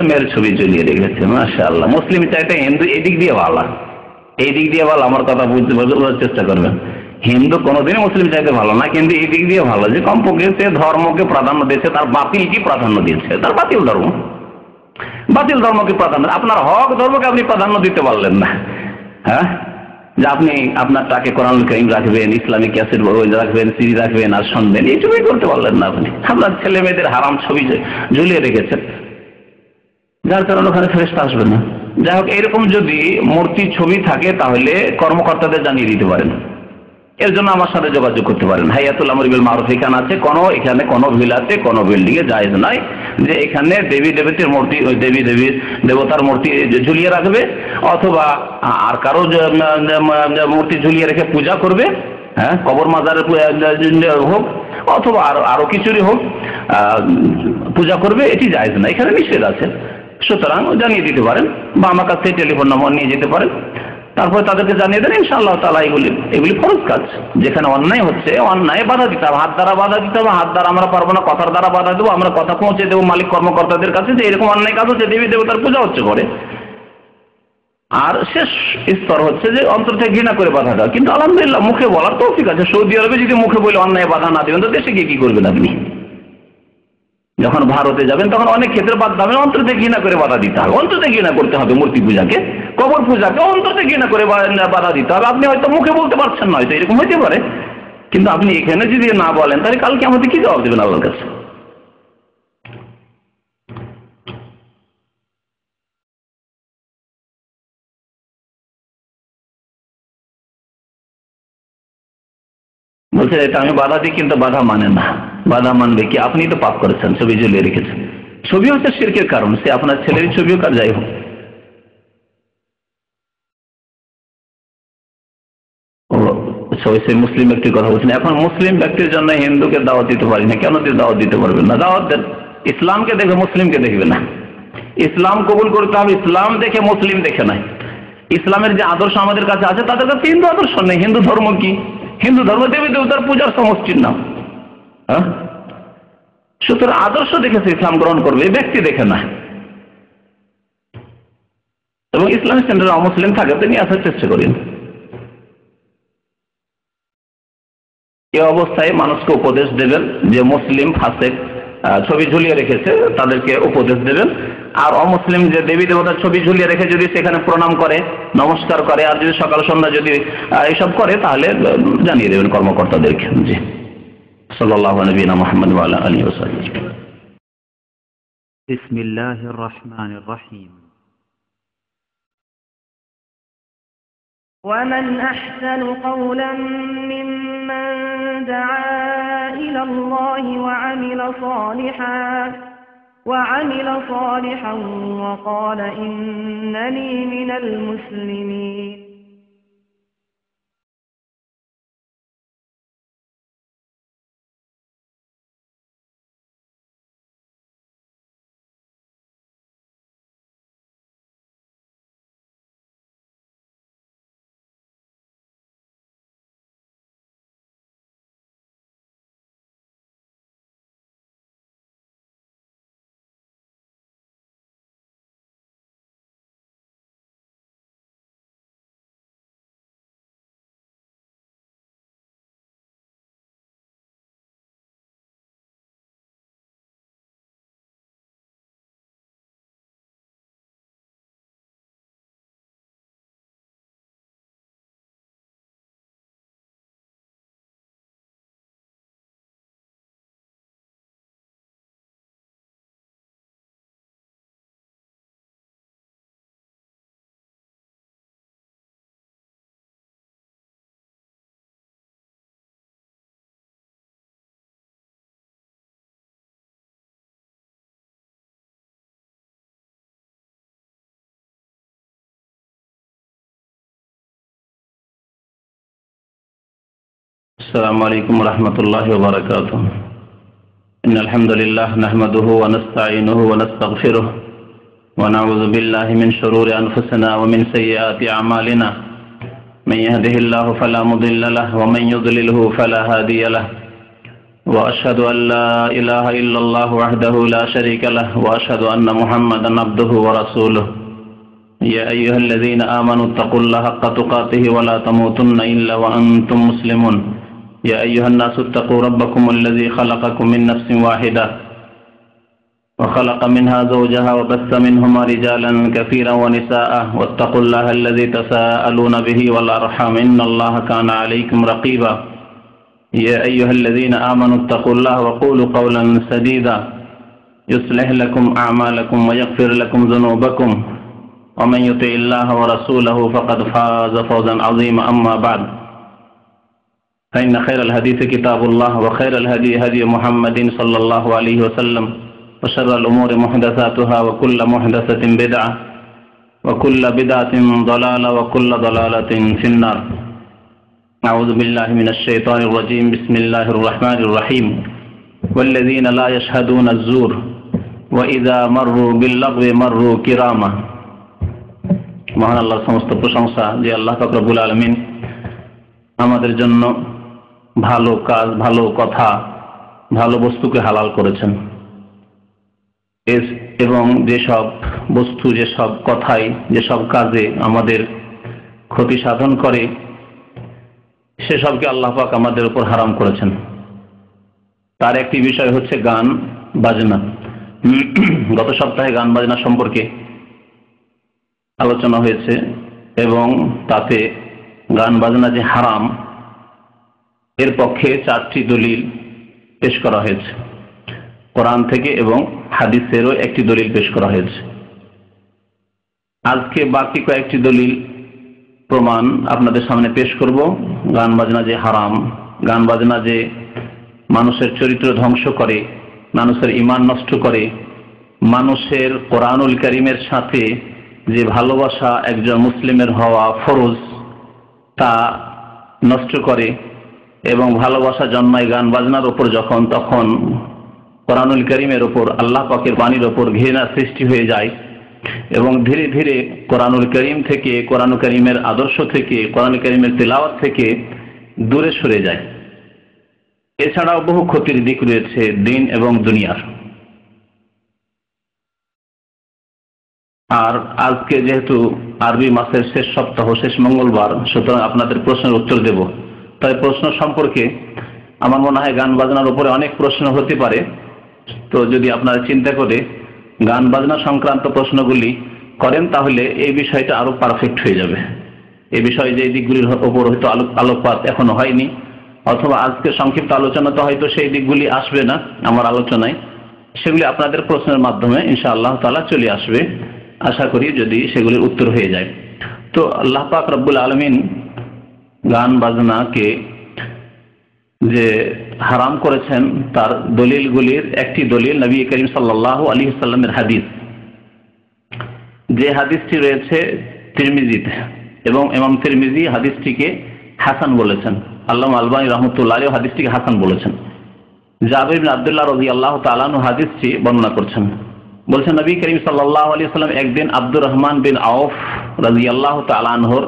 মেয়ের ছবি ঝুলিয়ে রেখেছে। মাশাআল্লাহ, মুসলিম চাইতে হিন্দু এই দিক দিয়ে ভালো, এই দিক দিয়ে ভালো। আমার কথা বোঝার চেষ্টা করবেন। হিন্দু কোনোদিনই মুসলিম চাইতে ভালো না, কিন্তু এই দিক দিয়ে ভালো যে কমপক্ষে সে ধর্মকে প্রাধান্য দিয়েছে, তার বাতিলকে প্রাধান্য দিয়েছে। তার বাতিল ধর্ম, বাতিল ধর্মকে প্রাধান্য, আপনার হক ধর্মকে আপনি প্রাধান্য দিতে পারলেন না। হ্যাঁ, যে আপনি আপনার টাকে কোরআনুল কারীম রাখবেন, ইসলামিক ক্যাসেট রাখবেন, সিডি রাখবেন আর শুনবেন, এইটুকুই করতে পারলেন না আপনি। আপনার ছেলে মেয়েদের হারাম ছবি ঝুলিয়ে রেখেছেন, যার কারণে ওখানে ফেরেশতা আসবে না। যাই হোক, এরকম যদি মূর্তি ছবি থাকে তাহলে কর্মকর্তাদের জানিয়ে দিতে পারেন, এর জন্য আমার সাথে যোগাযোগ করতে পারেন। হাইয়াতুল আমর বিল মারুফ এখানে আছে, এখানে কোনো ভিলাতে কোনো বিল্ডিং এ জায়েজ নাই যে এখানে দেবী দেবতার মূর্তি, ওই দেবী দেবতার মূর্তি ঝুলিয়ে রাখবে, অথবা আর কারো মূর্তি ঝুলিয়ে রেখে পূজা করবে। হ্যাঁ, কবর মাজারের হোক অথবা আরো কিছুরই হোক পূজা করবে, এটি জায়েজ না, এখানে নিষেধ আছে। সুতরাং জানিয়ে দিতে পারেন, বা আমার কাছ থেকে টেলিফোন নম্বর নিয়ে যেতে পারেন, তারপরে তাদেরকে জানিয়ে দেন। ইনশাআল্লাহ তাআলা এগুলি ফরজ কাজ। যেখানে অন্যায় হচ্ছে, অন্যায় বাধা দিতে হবে, হাত দ্বারা বাধা দিতে হবে। হাত দ্বারা আমরা পারবো না, কথার দ্বারা বাধা দেবো, আমরা কথা পৌঁছে দেবো মালিক কর্মকর্তাদের কাছে যে এরকম অন্যায় কাজ হচ্ছে, দেবী দেবতার পূজা হচ্ছে করে। আর শেষ স্তর হচ্ছে যে অন্তর থেকে ঘৃণা করে বাধা দেওয়া। কিন্তু আলহামদুলিল্লাহ মুখে বলার তৌফিক আছে। সৌদি আরবে যদি মুখে বলে অন্যায় বাধা না দেবেন, তো দেশে গিয়ে কি করবেন আপনি? যখন ভারতে যাবেন তখন অনেক ক্ষেত্রে বাধা হবে, অন্তর থেকে ঘৃণা করে বাধা দিতে হবে। অন্তর থেকে ঘৃণা করতে হবে মূর্তি পূজাকে, কবর পূজাকে অন্তর থেকে ঘৃণা করে বাধা দিতে হবে। আপনি হয়তো মুখে বলতে পারছেন না, হয়তো এরকম হইতে পারে, কিন্তু আপনি এখানে যদি না বলেন তাহলে কালকে আমাদের কি জবাব দেবেন আল্লাহর কাছে? বলছে এটা আমি বাধা দিই, কিন্তু বাধা মানে না। বাধা মানবে কি? আপনি তো পাপ করেছেন, ছবি ঝুলিয়ে রেখেছেন। ছবি হচ্ছে শিরকের কারণ, সে আপনার ছেলের ছবিও কার যাই হোক। মুসলিম ব্যক্তির কথা বলছেন। এখন মুসলিম ব্যক্তির জন্য হিন্দুকে দাওয়াত দিতে পারি না, কেন দাওয়াত দিতে পারবেন না? দাওয়াত দেন, ইসলামকে দেখে মুসলিমকে দেখবে না। ইসলাম কবুল করতে হবে, ইসলাম দেখে মুসলিম দেখে নাই। ইসলামের যে আদর্শ আমাদের কাছে আছে, তাদের কাছে হিন্দু আদর্শ নেই। হিন্দু ধর্ম কি? হিন্দু ধর্ম দেবী দেবতার পূজার সমষ্টির নাম। হ্যাঁ, সুতরাং আদর্শ দেখেছে ইসলাম গ্রহণ করবে, ব্যক্তি দেখে না। এবং ইসলামিক সেন্টারে অমুসলিম থাকে, তিনি আসার চেষ্টা করেন। এই অবস্থায় মানুষকে উপদেশ দেবেন যে মুসলিম ফাসেক ছবি ঝুলিয়ে রেখেছে, তাদেরকে উপদেশ দেবেন। আর অমুসলিম যে দেবী দেবতার ছবি ঝুলিয়ে রেখে যদি সেখানে প্রণাম করে, নমস্কার করে, আর যদি সকাল সন্ধ্যা যদি এইসব করে, তাহলে জানিয়ে দেবেন কর্মকর্তাদেরকে। জি, সাল্লাল্লাহু আলাইহি মুহাম্মদ ওয়া আলা আলিহি ওয়া সাহবিহি। বিসমিল্লাহির রহমানির রহিম। ومن أحسن قولا ممن دعا إلى الله وعمل صالحا وقال إنني من المسلمين. السلام عليكم ورحمة الله وبركاته. إن الحمد لله نحمده ونستعينه ونستغفره ونعوذ بالله من شرور أنفسنا ومن سيئات أعمالنا. من يهده الله فلا مضل له ومن يضلله فلا هادي له. وأشهد أن لا إله إلا الله وحده لا شريك له وأشهد أن محمدا عبده ورسوله يا أيها الذين آمنوا اتقوا الله حق تقاته ولا تموتن إلا وأنتم مسلمون يا أيها الناس اتقوا ربكم الذي خلقكم من نفس واحدة وخلق منها زوجها وبث منهما رجالا كثيرا ونساء واتقوا الله الذي تساءلون به والأرحام إن الله كان عليكم رقيبا يا أيها الذين آمنوا اتقوا الله وقولوا قولا سديدا يصلح لكم أعمالكم ويغفر لكم ذنوبكم ومن يطع الله ورسوله فقد فاز فوزا عظيما أما بعد فإن خير الحديث كتاب الله وخير الهدي هدي محمد صلى الله عليه وسلم وشر الأمور محدثاتها وكل محدثة بدعة وكل بدعة ضلالة وكل ضلالة في النار أعوذ بالله من الشيطان الرجيم بسم الله الرحمن الرحيم والذين لا يشهدون الزور وإذا مروا باللغو مروا كراما মহান আল্লাহর সমস্ত প্রশংসা যে আল্লাহ পাক রব্বুল আলামিন আমাদের জন্য ভালো কাজ, ভালো কথা, ভালো বস্তুকে হালাল করেছেন এবং যেসব বস্তু, যেসব কথাই, যেসব কাজে আমাদের ক্ষতি সাধন করে সেসবকে আল্লাহ পাক আমাদের উপর হারাম করেছেন। তার একটি বিষয় হচ্ছে গান বাজনা। গত সপ্তাহে গান বাজনা সম্পর্কে আলোচনা হয়েছে এবং তাতে গান বাজনা যে হারাম এর পক্ষে 4টি দলিল পেশ করা হয়েছে। কোরআন থেকে এবং হাদিসেরও একটি দলিল পেশ করা হয়েছে। আজকে বাকি কয়েকটি দলিল প্রমাণ আপনাদের সামনে পেশ করব। গান বাজনা যে হারাম, গান বাজনা যে মানুষের চরিত্র ধ্বংস করে, মানুষের ঈমান নষ্ট করে, মানুষের কোরআনুল কারীমের সাথে যে ভালোবাসা একজন মুসলিমের হওয়া ফরজ তা নষ্ট করে এবং ভালোবাসা জন্মায় গান বাজনার উপর যখন, তখন কোরআনুল কারীমের উপর, আল্লাহ পাকের বাণীর উপর ঘৃণা সৃষ্টি হয়ে যায় এবং ধীরে ধীরে কোরআনুল কারীম থেকে, কোরআন কারীমের আদর্শ থেকে, কোরআন কারীমের তিলাওয়াত থেকে দূরে সরে যায়। এছাড়াও বহু ক্ষতির দিক রয়েছে দিন এবং দুনিয়ার। আর আজকে যেহেতু আরবি মাসের শেষ সপ্তাহ, শেষ মঙ্গলবার, সুতরাং আপনাদের প্রশ্নের উত্তর দেব। তাই প্রশ্ন সম্পর্কে আমার মনে হয় গান বাজনার উপরে অনেক প্রশ্ন হতে পারে। তো যদি আপনারা চিন্তা করে গান বাজনা সংক্রান্ত প্রশ্নগুলি করেন তাহলে এই বিষয়টা আরো পারফেক্ট হয়ে যাবে। এই বিষয়ে যে দিকগুলির উপর হয়তো আলোকপাত এখনো হয়নি, অথবা আজকে সংক্ষিপ্ত আলোচনা তো হয়তো সেই দিকগুলি আসবে না আমার আলোচনায়, সেগুলি আপনাদের প্রশ্নের মাধ্যমে ইনশাআল্লাহ তাআলা চলে আসবে, আশা করি, যদি সেগুলির উত্তর হয়ে যায়। তো আল্লাহ পাক রব্বুল আলামিন গান বাজনাকে যে হারাম করেছেন তার দলিলগুলির একটি দলিল নবী করিম সাল্লাল্লাহু আলাইহি ওয়াসাল্লামের হাদিস, যে হাদিসটি রয়েছে তিরমিজিতে এবং ইমাম তিরমিজি হাদিসটিকে হাসান বলেছেন। আল্লামা আলবানী রাহমাতুল্লাহ আলাইহি হাদিসটিকে হাসান বলেছেন। জাবির ইবনে আব্দুল্লাহ রাদিয়াল্লাহু তাআলা আনহু হাদিসটি বর্ণনা করছেন। বলছেন নবী করিম সাল্লাল্লাহু আলাইহি ওয়াসাল্লাম একদিন আব্দুর রহমান বিন আউফ রাদিয়াল্লাহু তাআলা আনহুর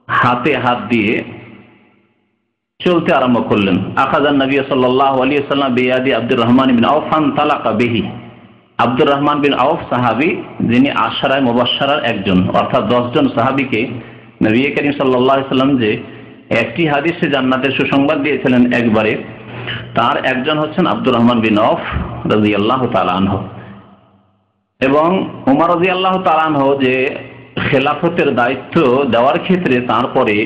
হাতে হাত দিয়ে চলতে আরম্ভ করলেন। আখাযান নবী সাল্লাল্লাহু আলাইহি ওয়াসাল্লাম বিয়াদি আব্দুর রহমান বিন আউফ ফানতালাকা বিহি। আব্দুর রহমান বিন আউফ সাহাবী, যিনি আশরায়ে মুবাশশারার একজন, অর্থাৎ 10 জন সাহাবীকে নবী করিম সাল্লাল্লাহু আলাইহি ওয়াসাল্লাম যে একটি হাদিসে জান্নাতের সুসংবাদ দিয়েছিলেন একবারে, তার একজন হচ্ছেন আব্দুর রহমান বিন আউফ রাদিয়াল্লাহু তাআলা আনহু। এবং ওমর রাদিয়াল্লাহু তাআলা আনহু যে খেলাফতের দায়িত্ব দেওয়ার ক্ষেত্রে তারপরে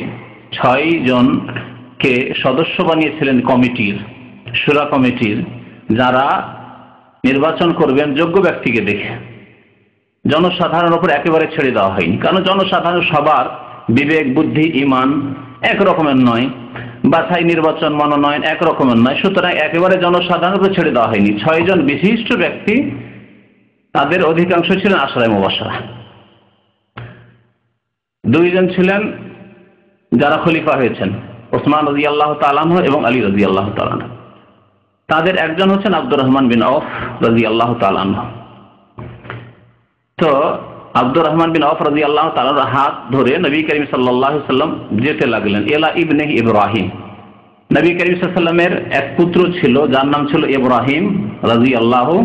6 জনকে সদস্য বানিয়েছিলেন কমিটির, শুরা কমিটির, যারা নির্বাচন করবেন যোগ্য ব্যক্তিকে দেখে। জনসাধারণের উপর একেবারে ছেড়ে দেওয়া হয়নি, কারণ জনসাধারণ সবার বিবেক, বুদ্ধি, ঈমান এক রকমের নয়, বাছাই, নির্বাচন, মনোনয়ন এক রকমের নয়। সুতরাং একেবারে জনসাধারণের উপর ছেড়ে দেওয়া হয়নি। 6 জন বিশিষ্ট ব্যক্তি, তাদের অধিকাংশ ছিলেন আশরায়ে মুবাশশারা। 2 জন ছিলেন যারা খলিফা হয়েছেন, ওসমান রাদিয়াল্লাহু তাআলা আনহু এবং আলী রাদিয়াল্লাহু তাআলা আনহু। তাদের একজন হচ্ছেন আব্দুর রহমান বিন আউফ রাদিয়াল্লাহু তাআলা আনহু। তো আব্দুর রহমান বিন আউফ রাদিয়াল্লাহু তাআলার হাত ধরে নবী করিম সাল্লাল্লাহু আলাইহি ওয়াসাল্লাম যেতে লাগলেন এলা ইবনে ইব্রাহিম, নবী করিম সাল্লাল্লাহু আলাইহি ওয়াসাল্লামের এক পুত্র ছিল যার নাম ছিল ইব্রাহিম রাদিয়াল্লাহু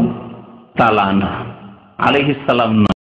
তাআলা আনহু আলাইহিস সালাম।